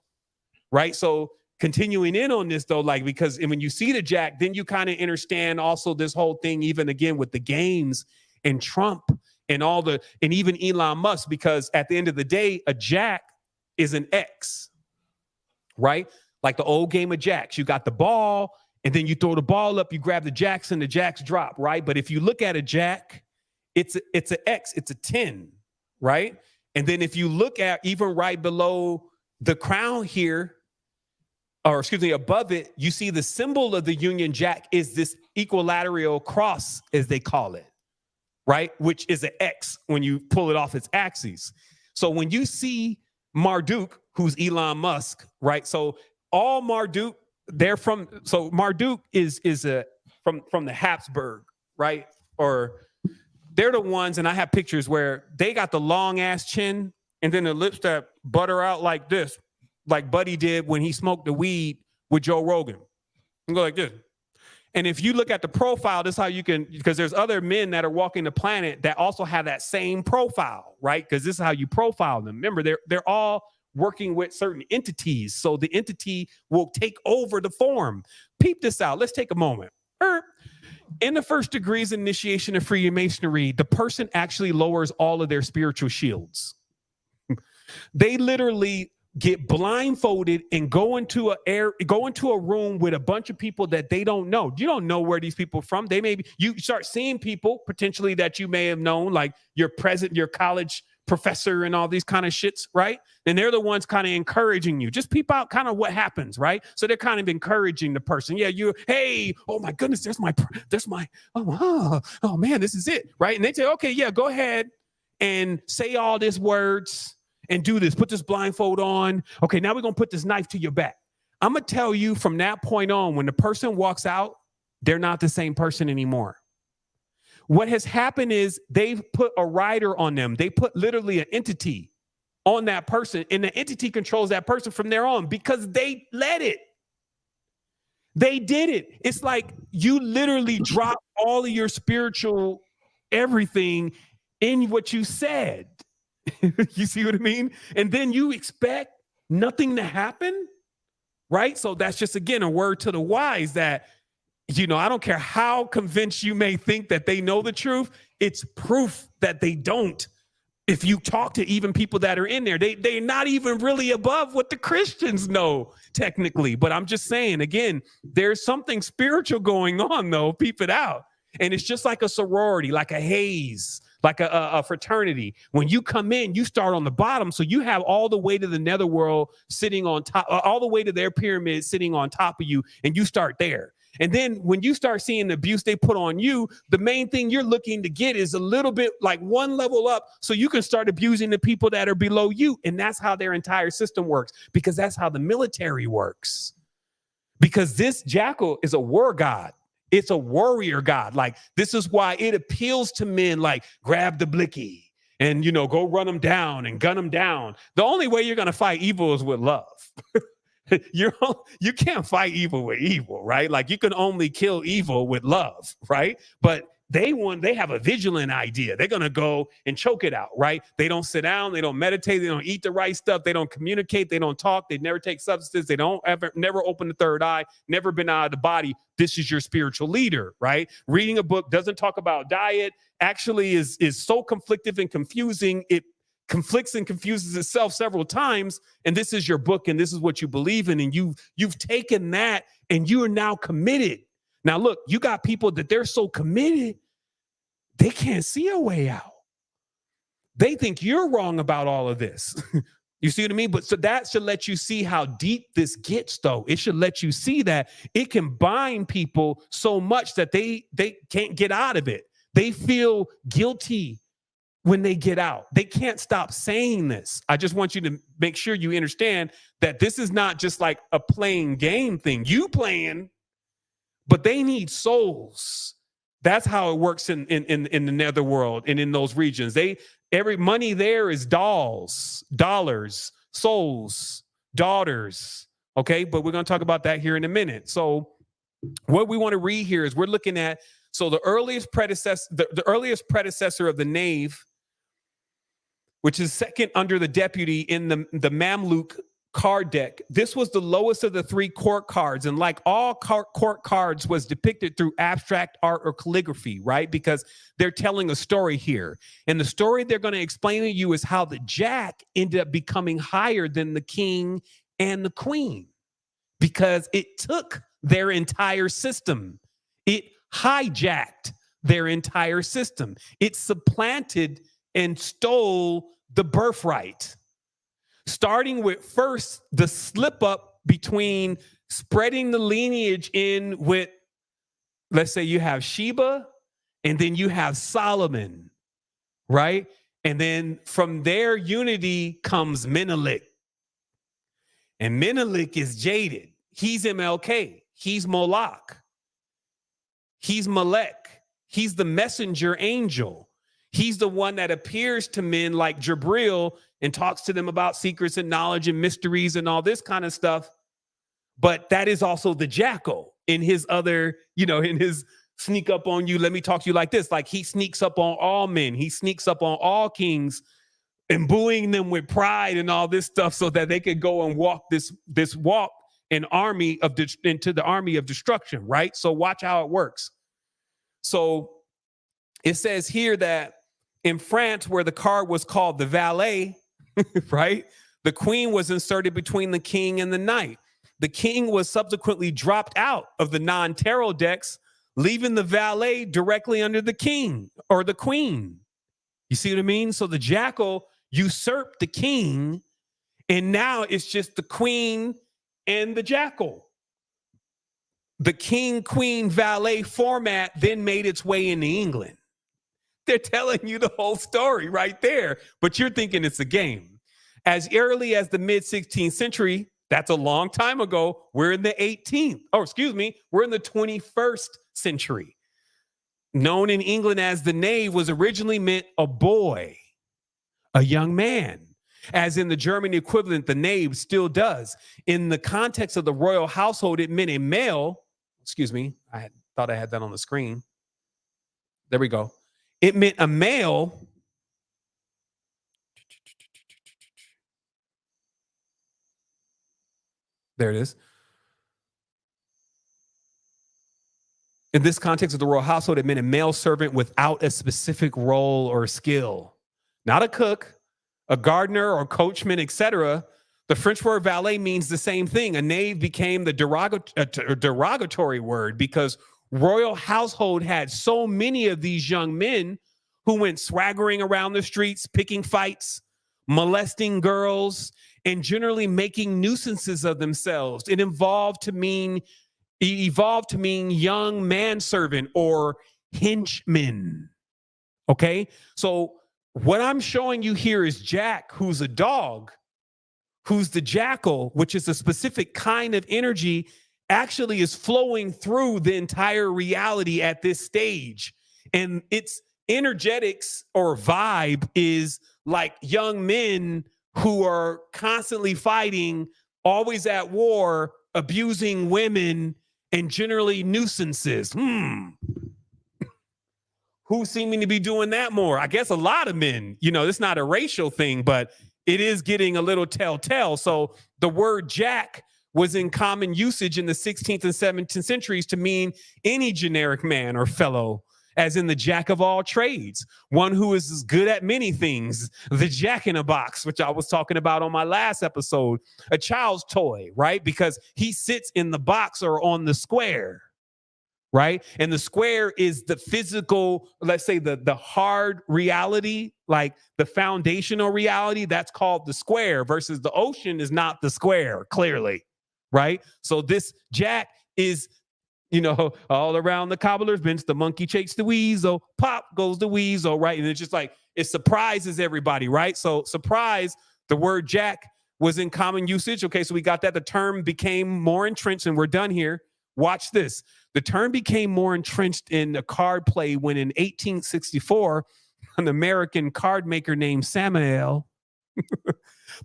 right? So continuing in on this, though, because when you see the Jack, then you kind of understand also this whole thing, even again with the games and Trump and and even Elon Musk, because at the end of the day, a Jack is an X, right? Like the old game of Jacks. You got the ball, and then you throw the ball up, you grab the Jacks, and the Jacks drop, right? But if you look at a Jack, it's an X, it's a 10, right? And then if you look at even right below the crown here, or excuse me, above it, you see the symbol of the Union Jack is this equilateral cross, as they call it, right? Which is an X when you pull it off its axis. So when you see Marduk, who's Elon Musk, right? So all Marduk, Marduk is from the Habsburg, right? Or they're the ones, and I have pictures where they got the long ass chin and then the lips that butter out like this, like Buddy did when he smoked the weed with Joe Rogan. And go like this. And if you look at the profile, this is how you can, because there's other men that are walking the planet that also have that same profile, right? Because this is how you profile them. Remember, they're all working with certain entities. So the entity will take over the form. Peep this out. Let's take a moment. In the first degrees initiation of Freemasonry, the person actually lowers all of their spiritual shields. They literally get blindfolded and go into a room with a bunch of people that they don't know. You don't know where these people are from. You start seeing people potentially that you may have known, like your college professor and all these kind of shits, right? And they're the ones kind of encouraging you. Just peep out kind of what happens, right? So they're kind of encouraging the person. Yeah, hey, oh my goodness, oh man, this is it, right? And they say, okay, yeah, go ahead and say all these words and do this. Put this blindfold on. Okay, now we're going to put this knife to your back. I'm going to tell you from that point on, when the person walks out, they're not the same person anymore. What has happened is they've put a rider on them. They put literally an entity on that person, and the entity controls that person from there on because they let it. They did it. It's like you literally drop all of your spiritual everything in what you said. You see what I mean? And then you expect nothing to happen, right? So that's just, again, a word to the wise that, you know, I don't care how convinced you may think that they know the truth. It's proof that they don't. If you talk to even people that are in there, they're not even really above what the Christians know technically. But I'm just saying, again, there's something spiritual going on, though. Peep it out. And it's just like a sorority, like a haze, like a fraternity. When you come in, you start on the bottom. So you have all the way to the netherworld sitting on top, all the way to their pyramid sitting on top of you. And you start there. And then when you start seeing the abuse they put on you, the main thing you're looking to get is a little bit like one level up so you can start abusing the people that are below you. And that's how their entire system works, because that's how the military works. Because this jackal is a war god. It's a warrior god. Like, this is why it appeals to men like grab the blicky and, you know, go run them down and gun them down. The only way you're going to fight evil is with love. You can't fight evil with evil, right? Like, you can only kill evil with love, right? But they have a vigilant idea. They're going to go and choke it out, right? They don't sit down. They don't meditate. They don't eat the right stuff. They don't communicate. They don't talk. They never take substances. They don't never open the third eye, never been out of the body. This is your spiritual leader, right? Reading a book doesn't talk about diet, actually is so conflictive and confusing. It conflicts and confuses itself several times, and this is your book, and this is what you believe in, and you've taken that, and you are now committed. Now, look, you got people that they're so committed, they can't see a way out. They think you're wrong about all of this. You see what I mean? But so that should let you see how deep this gets, though. It should let you see that it can bind people so much that they can't get out of it. They feel guilty when they get out. They can't stop saying this. I just want you to make sure you understand that this is not just like a playing game thing. You playing, but they need souls. That's how it works in the netherworld and in those regions. Every money there is dollars, souls, daughters. Okay, but we're going to talk about that here in a minute. So what we want to read here is we're looking at, so the earliest predecessor of the knave, which is second under the deputy in the Mamluk card deck. This was the lowest of the three court cards. And like all court cards was depicted through abstract art or calligraphy, right? Because they're telling a story here. And the story they're going to explain to you is how the jack ended up becoming higher than the king and the queen, because it took their entire system. It hijacked their entire system. It supplanted and stole the birthright, starting with first the slip up between spreading the lineage in with, let's say you have Sheba and then you have Solomon, right? And then from their unity comes Menelik. And Menelik is jaded. He's MLK. He's Moloch. He's Melech. He's the messenger angel. He's the one that appears to men like Jabril and talks to them about secrets and knowledge and mysteries and all this kind of stuff. But that is also the jackal in his other, in his sneak up on you. Let me talk to you like this. Like, he sneaks up on all men. He sneaks up on all kings, imbuing them with pride and all this stuff so that they could go and walk this walk into the army of destruction, right? So watch how it works. So it says here that in France, where the card was called the valet, right, the queen was inserted between the king and the knight. The king was subsequently dropped out of the non-tarot decks, leaving the valet directly under the king or the queen. You see what I mean? So the jackal usurped the king, and now it's just the queen and the jackal. The king, queen, valet format then made its way into England. They're telling you the whole story right there, but you're thinking it's a game. As early as the mid-16th century, That's a long time ago. We're in the 18th. Oh, excuse me. We're in the 21st century. Known in England as the knave was originally meant a boy, a young man. As in the German equivalent, the knave still does. In the context of the royal household, it meant a male. Excuse me. I thought I had that on the screen. There we go. It meant a male. There it is. In this context of the royal household, it meant a male servant without a specific role or skill. Not a cook, a gardener or coachman, etc. The French word valet means the same thing. A knave became the derogatory word because royal household had so many of these young men who went swaggering around the streets, picking fights, molesting girls, and generally making nuisances of themselves. It evolved to mean young manservant or henchman. Okay? So what I'm showing you here is Jack, who's a dog, who's the jackal, which is a specific kind of energy, actually is flowing through the entire reality at this stage. And its energetics or vibe is like young men who are constantly fighting, always at war, abusing women, and generally nuisances. Who's seeming to be doing that more? I guess a lot of men. You know, it's not a racial thing, but it is getting a little telltale. So the word jack was in common usage in the 16th and 17th centuries to mean any generic man or fellow, as in the jack of all trades, one who is good at many things, the jack in a box, which I was talking about on my last episode, a child's toy, right? Because he sits in the box or on the square, right? And the square is the physical, let's say the hard reality, like the foundational reality, that's called the square, versus the ocean is not the square, clearly, right? So this jack is, you know, all around the cobbler's bench, the monkey chased the weasel, pop goes the weasel, right? And it's just like, it surprises everybody, right? So surprise, the word jack was in common usage. Okay, so we got that. The term became more entrenched, and we're done here. Watch this. The term became more entrenched in the card play when in 1864, an American card maker named Samuel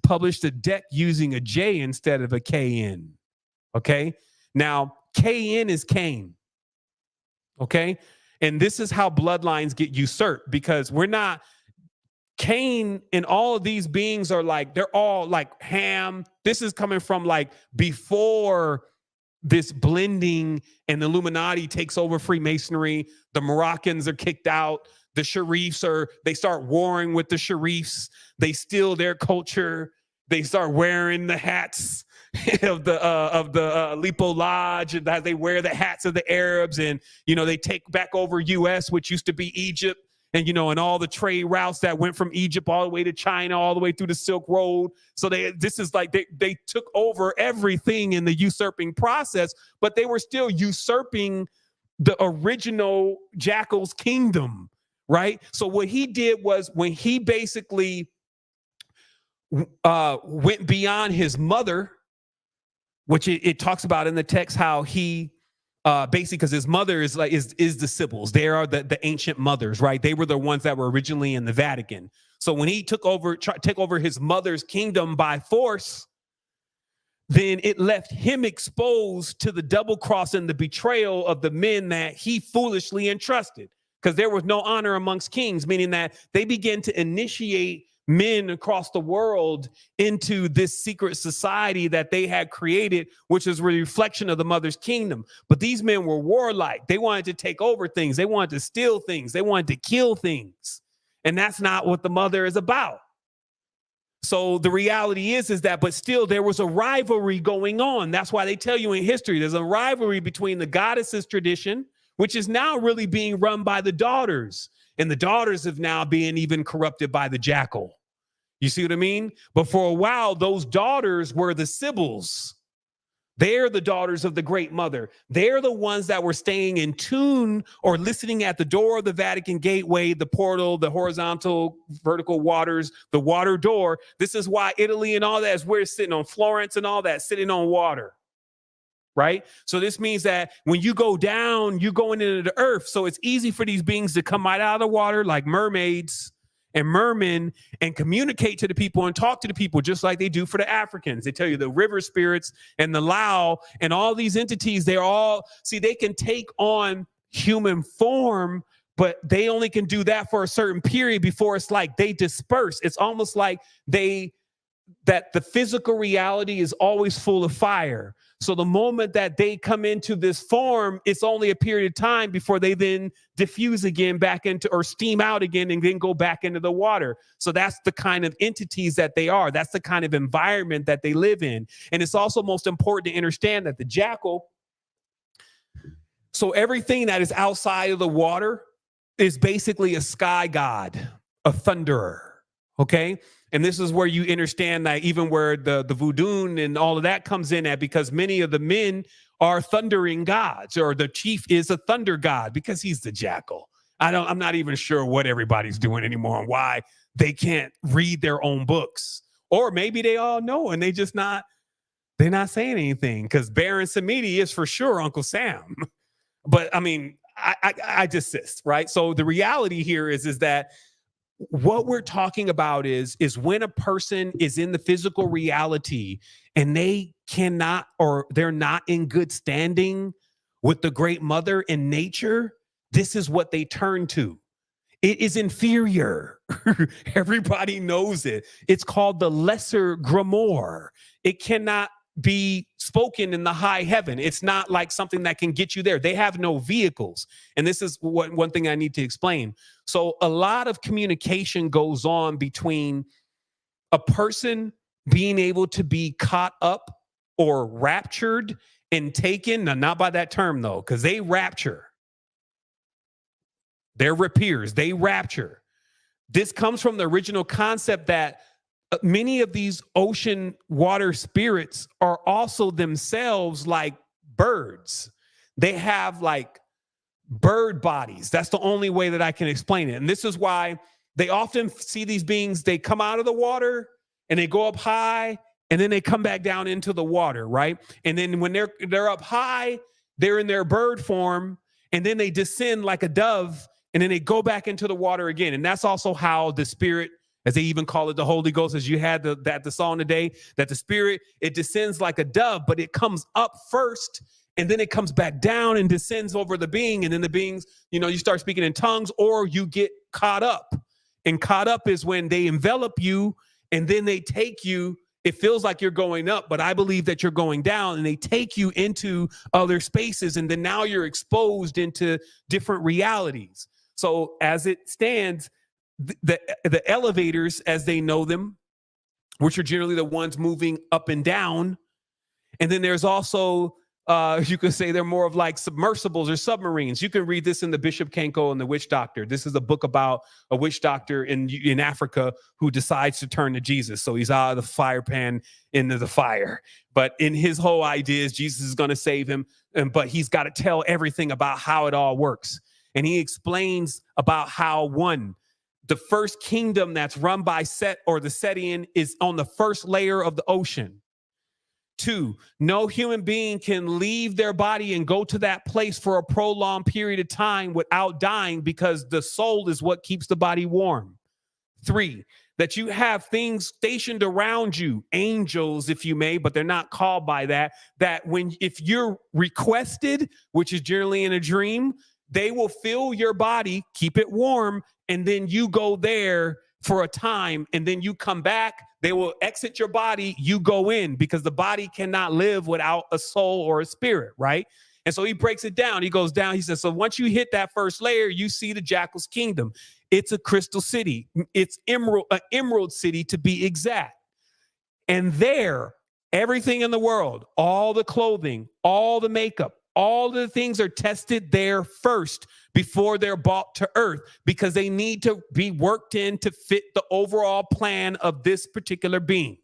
published a deck using a J instead of a KN. Okay, now KN is Cain. Okay, and this is how bloodlines get usurped, because we're not, Cain and all of these beings are like, they're all like Ham. This is coming from like before this blending and the Illuminati takes over Freemasonry. The Moroccans are kicked out. The Sharifs they start warring with the Sharifs. They steal their culture. They start wearing the hats of the Lipo Lodge, and they wear the hats of the Arabs, and you know, they take back over U.S., which used to be Egypt, and you know, and all the trade routes that went from Egypt all the way to China, all the way through the Silk Road. So this is like they took over everything in the usurping process, but they were still usurping the original Jackal's kingdom, right? So what he did was, when he basically went beyond his mother, which it talks about in the text, how he basically, because his mother is like is the Sibyls. They are the ancient mothers, right? They were the ones that were originally in the Vatican. So when he took over his mother's kingdom by force, then it left him exposed to the double cross and the betrayal of the men that he foolishly entrusted, because there was no honor amongst kings, meaning that they began to initiate men across the world into this secret society that they had created, which is a reflection of the mother's kingdom. But these men were warlike. They wanted to take over things. They wanted to steal things. They wanted to kill things. And that's not what the mother is about. So the reality is that, but still there was a rivalry going on. That's why they tell you in history, there's a rivalry between the goddesses tradition, which is now really being run by the daughters. And the daughters have now been even corrupted by the jackal. You see what I mean? But for a while, those daughters were the Sibyls. They're the daughters of the Great Mother. They're the ones that were staying in tune or listening at the door of the Vatican gateway, the portal, the horizontal, vertical waters, the water door. This is why Italy and all that is we're sitting on Florence and all that, sitting on water. Right? So this means that when you go down, you're going into the earth. So it's easy for these beings to come right out of the water like mermaids and mermen and communicate to the people and talk to the people just like they do for the Africans. They tell you the river spirits and the Lao and all these entities, they're all, see, they can take on human form, but they only can do that for a certain period before it's like they disperse. It's almost like that the physical reality is always full of fire. So the moment that they come into this form, it's only a period of time before they then diffuse again back into or steam out again and then go back into the water. So that's the kind of entities that they are. That's the kind of environment that they live in. And it's also most important to understand that the jackal, so everything that is outside of the water is basically a sky god, a thunderer. Okay. And this is where you understand that even where the voodoo and all of that comes in at, because many of the men are thundering gods, or the chief is a thunder god because he's the jackal. I'm not even sure what everybody's doing anymore and why they can't read their own books. Or maybe they all know and they're not saying anything, because Baron Samedi is for sure Uncle Sam. But I mean, I desist, right? So the reality here is that what we're talking about is when a person is in the physical reality and they cannot, or they're not in good standing with the Great Mother in nature, this is what they turn to. It is inferior. Everybody knows it. It's called the lesser grimoire. It cannot be spoken in the high heaven. It's not like something that can get you there. They have no vehicles. And this is one thing I need to explain. So a lot of communication goes on between a person being able to be caught up or raptured and taken. Now, not by that term though, because they rapture. They're rapiers. They rapture. This comes from the original concept that many of these ocean water spirits are also themselves like birds. They have like bird bodies. That's the only way that I can explain it. And this is why they often see these beings, they come out of the water and they go up high and then they come back down into the water, right? And then when they're up high, they're in their bird form, and then they descend like a dove, and then they go back into the water again. And that's also how the spirit, as they even call it, the Holy Ghost, as you had the song today, that the spirit, it descends like a dove, but it comes up first and then it comes back down and descends over the being. And then the beings, you start speaking in tongues, or you get caught up. And caught up is when they envelop you and then they take you. It feels like you're going up, but I believe that you're going down, and they take you into other spaces. And then now you're exposed into different realities. So as it stands, the elevators, as they know them, which are generally the ones moving up and down. And then there's also, you could say they're more of like submersibles or submarines. You can read this in the Bishop Kenko and the Witch Doctor. This is a book about a witch doctor in Africa who decides to turn to Jesus. So he's out of the fire pan into the fire. But in his whole idea is Jesus is going to save him, but he's got to tell everything about how it all works. And he explains about how, one, the first kingdom that's run by Set, or the Setian, is on the first layer of the ocean. 2, no human being can leave their body and go to that place for a prolonged period of time without dying, because the soul is what keeps the body warm. 3, that you have things stationed around you, angels, if you may, but they're not called by that, if you're requested, which is generally in a dream, they will fill your body, keep it warm, and then you go there for a time, and then you come back. They will exit your body, you go in, because the body cannot live without a soul or a spirit, right? And so he breaks it down. He goes down. He says, so once you hit that first layer, you see the jackal's kingdom. It's a crystal city. It's an emerald city, to be exact. And there, everything in the world, all the clothing, all the makeup, all the things are tested there first before they're brought to earth, because they need to be worked in to fit the overall plan of this particular being.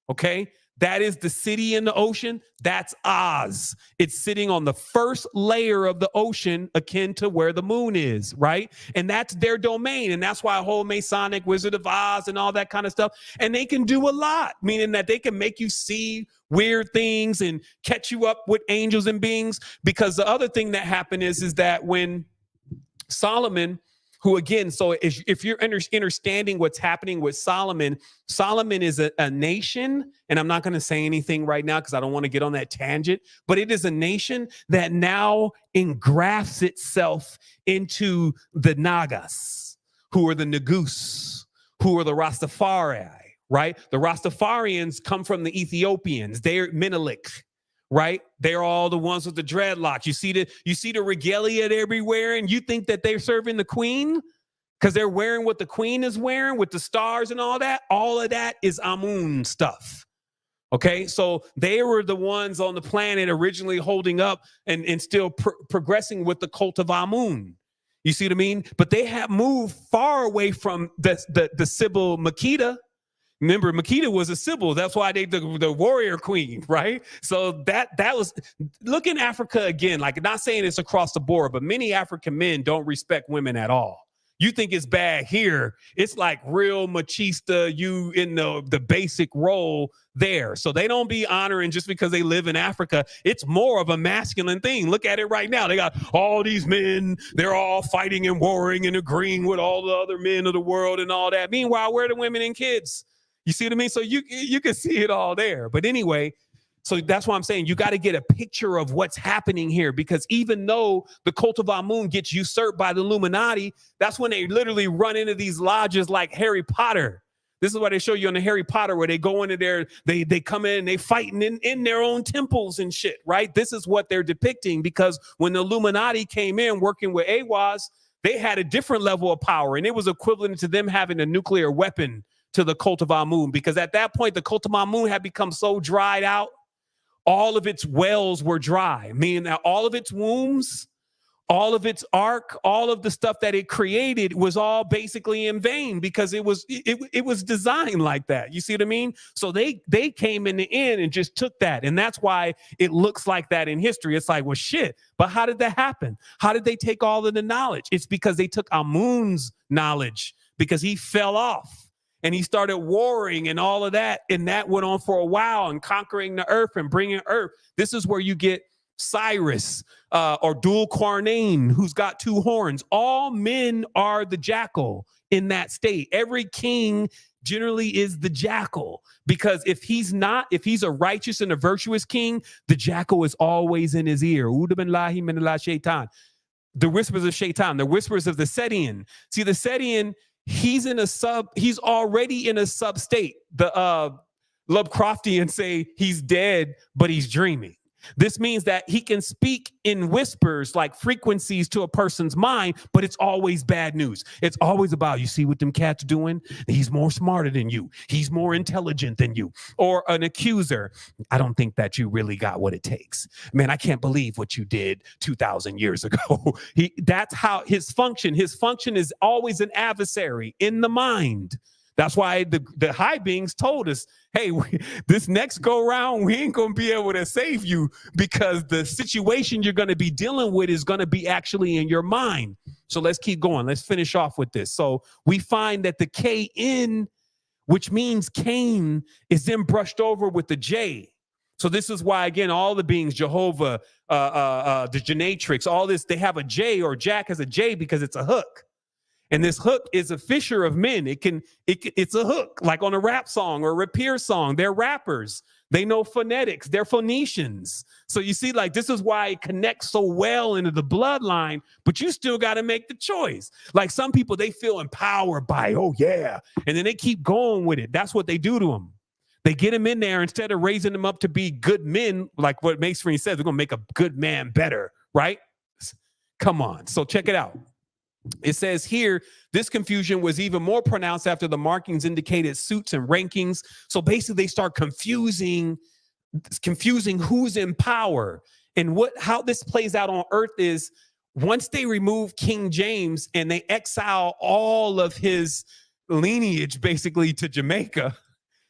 Okay? That is the city in the ocean. That's Oz. It's sitting on the first layer of the ocean, akin to where the moon is, right? And that's their domain. And that's why a whole Masonic Wizard of Oz and all that kind of stuff. And they can do a lot, meaning that they can make you see weird things and catch you up with angels and beings. Because the other thing that happened is that when Solomon, who again, so if you're understanding what's happening with Solomon, Solomon is a nation, and I'm not going to say anything right now because I don't want to get on that tangent, but it is a nation that now engrafts itself into the Nagas, who are the Nagus, who are the Rastafari, right? The Rastafarians come from the Ethiopians. They're Menelik, right? They're all the ones with the dreadlocks. You see the regalia they're wearing. You think that they're serving the queen because they're wearing what the queen is wearing with the stars and all that. All of that is Amun stuff. Okay, so they were the ones on the planet originally holding up and still progressing with the cult of Amun. You see what I mean? But they have moved far away from the Sybil Makeda. Remember, Makeda was a Sybil. That's why they the warrior queen, right? So that was, look in Africa again, like not saying it's across the board, but many African men don't respect women at all. You think it's bad here. It's like real machista, you in the basic role there. So they don't be honoring just because they live in Africa. It's more of a masculine thing. Look at it right now. They got all these men. They're all fighting and warring and agreeing with all the other men of the world and all that. Meanwhile, where are the women and kids? You see what I mean? So you can see it all there. But anyway, so that's why I'm saying you got to get a picture of what's happening here, because even though the cult of Amun gets usurped by the Illuminati, that's when they literally run into these lodges like Harry Potter. This is what they show you on the Harry Potter, where they go into there, they come in and they fighting in their own temples and shit, right? This is what they're depicting, because when the Illuminati came in working with AWAS, they had a different level of power, and it was equivalent to them having a nuclear weapon to the cult of Amun, because at that point, the cult of Amun had become so dried out, all of its wells were dry, meaning that all of its wombs, all of its ark, all of the stuff that it created was all basically in vain, because it was designed like that. You see what I mean? So they came in the end and just took that. And that's why it looks like that in history. It's like, well, shit, but how did that happen? How did they take all of the knowledge? It's because they took Amun's knowledge, because he fell off. And he started warring and all of that. And that went on for a while, and conquering the earth and bringing earth. This is where you get Cyrus or Dul Qarnayn, who's got two horns. All men are the jackal in that state. Every king generally is the jackal, because if he's a righteous and a virtuous king, the jackal is always in his ear. The whispers of Shaitan, the whispers of the Setian. See, the Setian, he's already in a sub state. The Lovecraftians say he's dead, but he's dreaming. This means that he can speak in whispers, like frequencies, to a person's mind, but it's always bad news. It's always about, you see what them cats doing? He's more smarter than you. He's more intelligent than you. Or an accuser. I don't think that you really got what it takes. Man, I can't believe what you did 2,000 years ago. That's how his function is always an adversary in the mind. That's why the high beings told us, hey, this next go round, we ain't going to be able to save you, because the situation you're going to be dealing with is going to be actually in your mind. So let's keep going. Let's finish off with this. So we find that the K-in, which means Cain, is then brushed over with the J. So this is why, again, all the beings, Jehovah, the Genetrix, all this, they have a J, or Jack has a J, because it's a hook. And this hook is a fisher of men. It's a hook, like on a rap song or a rapier song. They're rappers. They know phonetics. They're Phoenicians. So you see, like, this is why it connects so well into the bloodline, but you still got to make the choice. Like some people, they feel empowered by, oh yeah, and then they keep going with it. That's what they do to them. They get them in there instead of raising them up to be good men, like what Masonry says, we're going to make a good man better, right? Come on. So check it out. It says here, this confusion was even more pronounced after the markings indicated suits and rankings. So basically they start confusing who's in power. And how this plays out on earth is, once they remove King James and they exile all of his lineage basically to Jamaica,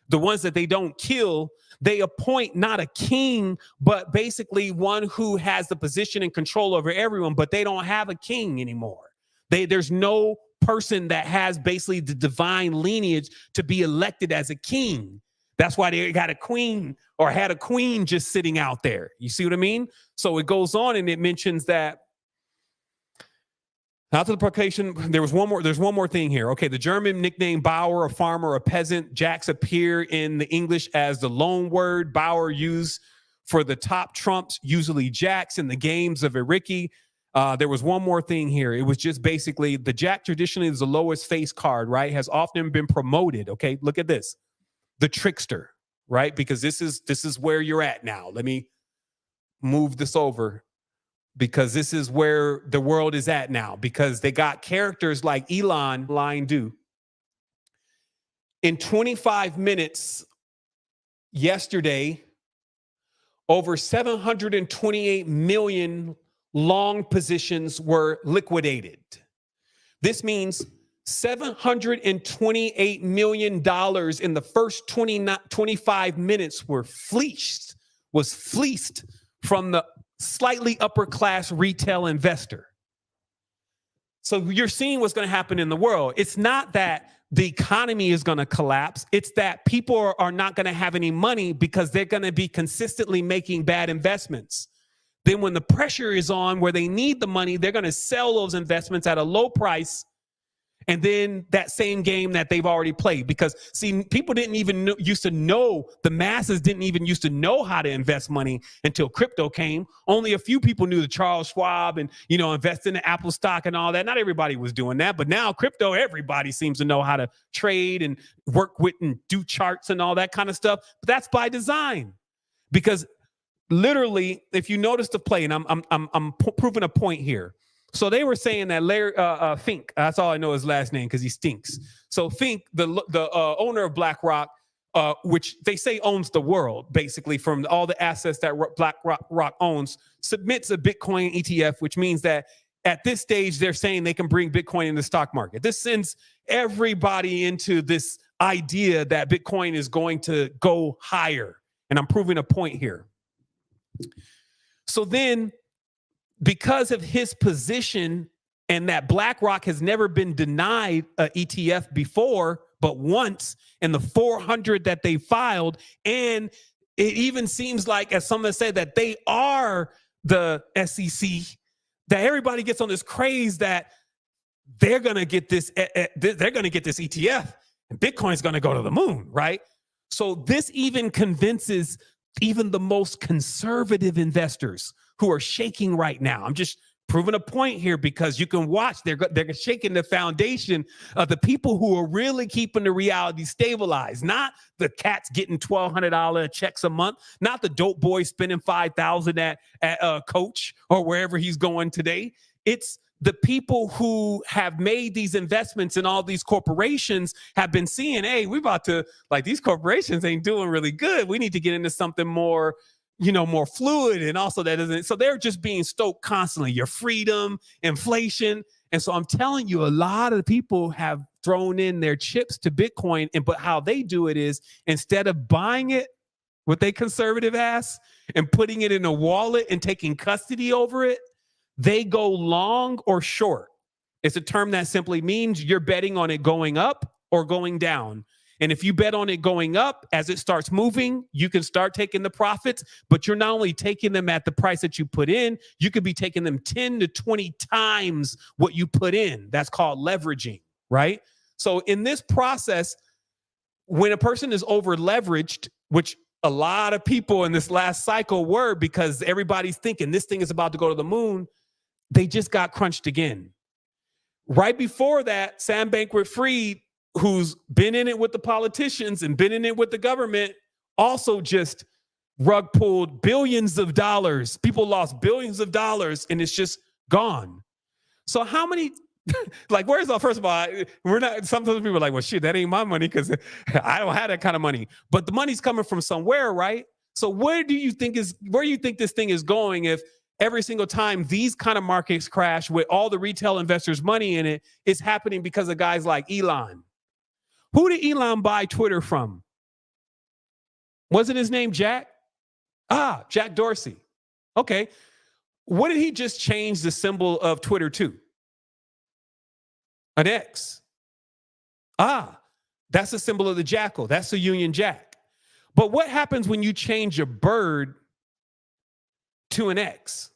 the ones that they don't kill, they appoint not a king, but basically one who has the position and control over everyone, but they don't have a king anymore. There's no person that has basically the divine lineage to be elected as a king. That's why they got a queen or had a queen just sitting out there. You see what I mean? So it goes on and it mentions that after the proclamation, there's one more thing here. Okay, the German nickname Bauer, a farmer, a peasant. Jacks appear in the English as the loan word. Bauer used for the top trumps, usually jacks in the games of Iriki. There was one more thing here. It was just basically the jack traditionally is the lowest face card, right? Has often been promoted. Okay, look at this. The trickster, right? Because this is where you're at now. Let me move this over, because this is where the world is at now, because they got characters like Elon Line do. In 25 minutes yesterday, over 728 million long positions were liquidated. This means $728 million in the first 25 minutes was fleeced from the slightly upper class retail investor. So you're seeing what's going to happen in the world. It's not that the economy is going to collapse. It's that people are not going to have any money because they're going to be consistently making bad investments. Then when the pressure is on where they need the money, they're going to sell those investments at a low price. And then that same game that they've already played, because see, people didn't even used to know, the masses didn't even used to know how to invest money until crypto came. Only a few people knew the Charles Schwab and, invest in the Apple stock and all that. Not everybody was doing that, but now crypto, everybody seems to know how to trade and work with and do charts and all that kind of stuff. But that's by design, because literally, if you notice the play, and I'm proving a point here. So they were saying that Larry Fink, that's all I know his last name because he stinks. So Fink, the owner of BlackRock, which they say owns the world, basically from all the assets that BlackRock owns, submits a Bitcoin ETF, which means that at this stage, they're saying they can bring Bitcoin in the stock market. This sends everybody into this idea that Bitcoin is going to go higher. And I'm proving a point here. So then, because of his position and that BlackRock has never been denied an ETF before, but once in the 400 that they filed, and it even seems like, as someone said, that they are the SEC, that everybody gets on this craze that they're going to get this, they're going to get this ETF, and Bitcoin's going to go to the moon, right? So this even convinces even the most conservative investors who are shaking right now. I'm just proving a point here, because you can watch, they're shaking the foundation of the people who are really keeping the reality stabilized. Not the cats getting $1,200 checks a month, not the dope boy spending $5,000 at Coach or wherever he's going today. It's the people who have made these investments in all these corporations have been seeing, hey, we about to, like, these corporations ain't doing really good. We need to get into something more, more fluid. And also that doesn't, so they're just being stoked constantly. Your freedom, inflation. And so I'm telling you, a lot of the people have thrown in their chips to Bitcoin. But how they do it is, instead of buying it with their conservative ass and putting it in a wallet and taking custody over it, they go long or short. It's a term that simply means you're betting on it going up or going down. And if you bet on it going up, as it starts moving, you can start taking the profits, but you're not only taking them at the price that you put in, you could be taking them 10 to 20 times what you put in. That's called leveraging, right? So in this process, when a person is over leveraged, which a lot of people in this last cycle were, because everybody's thinking this thing is about to go to the moon, they just got crunched again. Right before that, Sam Bankman-Fried, who's been in it with the politicians and been in it with the government, also just rug pulled billions of dollars. People lost billions of dollars and it's just gone. So how many, like, where's the, first of all, we're not, sometimes people are like, well, shit, that ain't my money because I don't have that kind of money. But the money's coming from somewhere, right? So where do you think this thing is going if every single time these kind of markets crash with all the retail investors' money in it, it's happening because of guys like Elon? Who did Elon buy Twitter from? Wasn't his name Jack? Ah, Jack Dorsey. Okay. What did he just change the symbol of Twitter to? An X. Ah, that's the symbol of the jackal. That's the Union Jack. But what happens when you change a bird to an X?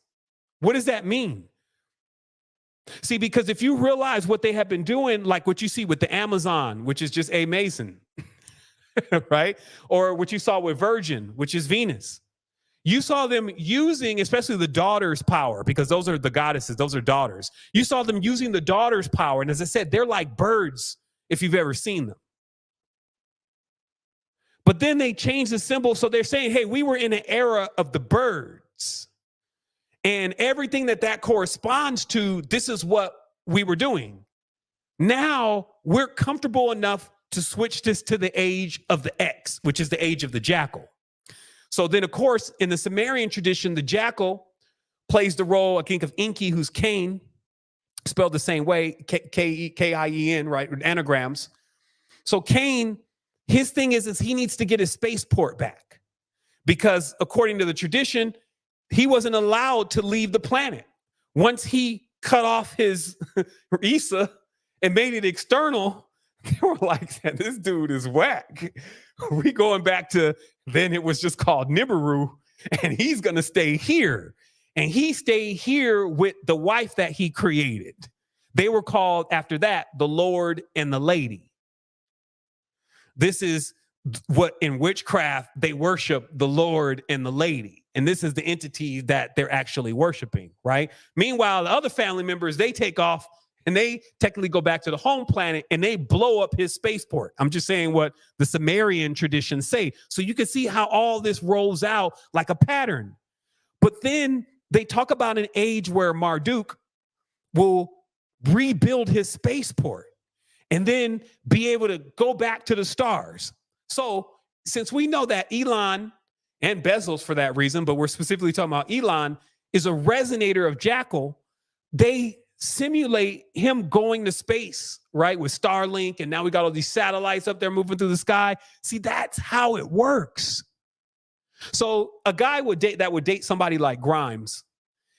What does that mean? See, because if you realize what they have been doing, like what you see with the Amazon, which is just A Mason, right? Or what you saw with Virgin, which is Venus. You saw them using, especially the daughter's power, because those are the goddesses, those are daughters. You saw them using the daughter's power. And as I said, they're like birds if you've ever seen them. But then they changed the symbol. So they're saying, hey, we were in an era of the birds. And everything that corresponds to, this is what we were doing. Now we're comfortable enough to switch this to the age of the X, which is the age of the jackal. So then, of course, in the Sumerian tradition, the jackal plays the role, I think, of Enki, who's Cain, spelled the same way, K-I-E-N, right, anagrams. So Cain, his thing is he needs to get his spaceport back because according to the tradition, he wasn't allowed to leave the planet. Once he cut off his Issa and made it external, they were like, this dude is whack. We going back to, then it was just called Nibiru, and he's going to stay here. And he stayed here with the wife that he created. They were called, after that, the Lord and the Lady. This is what in witchcraft they worship the Lord and the Lady. And this is the entity that they're actually worshiping, right? Meanwhile, the other family members, they take off and they technically go back to the home planet and they blow up his spaceport. I'm just saying what the Sumerian traditions say. So you can see how all this rolls out like a pattern. But then they talk about an age where Marduk will rebuild his spaceport and then be able to go back to the stars. So since we know that Elon and Bezos for that reason, but we're specifically talking about Elon, is a resonator of Jackal, they simulate him going to space, right? With Starlink, and now we got all these satellites up there moving through the sky. See, that's how it works. So a guy would date somebody like Grimes,